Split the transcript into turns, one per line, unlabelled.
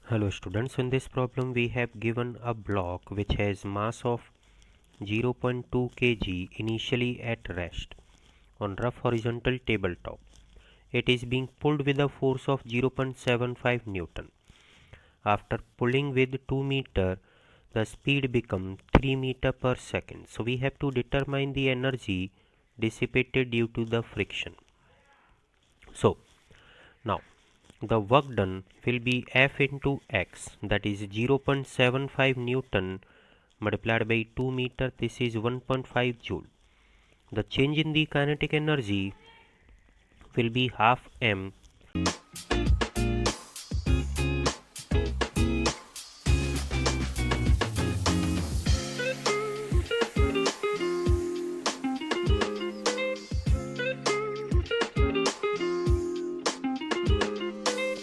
Hello students, in this problem we have given a block which has mass of 0.2 kg initially at rest on rough horizontal tabletop. It is being pulled with a force of 0.75 Newton. After pulling with 2 meter, the speed becomes 3 meter per second. So we have to determine the energy dissipated due to the friction. So now the work done will be F into X, that is 0.75 Newton multiplied by 2 meter, this is 1.5 joule. The change in the kinetic energy will be half m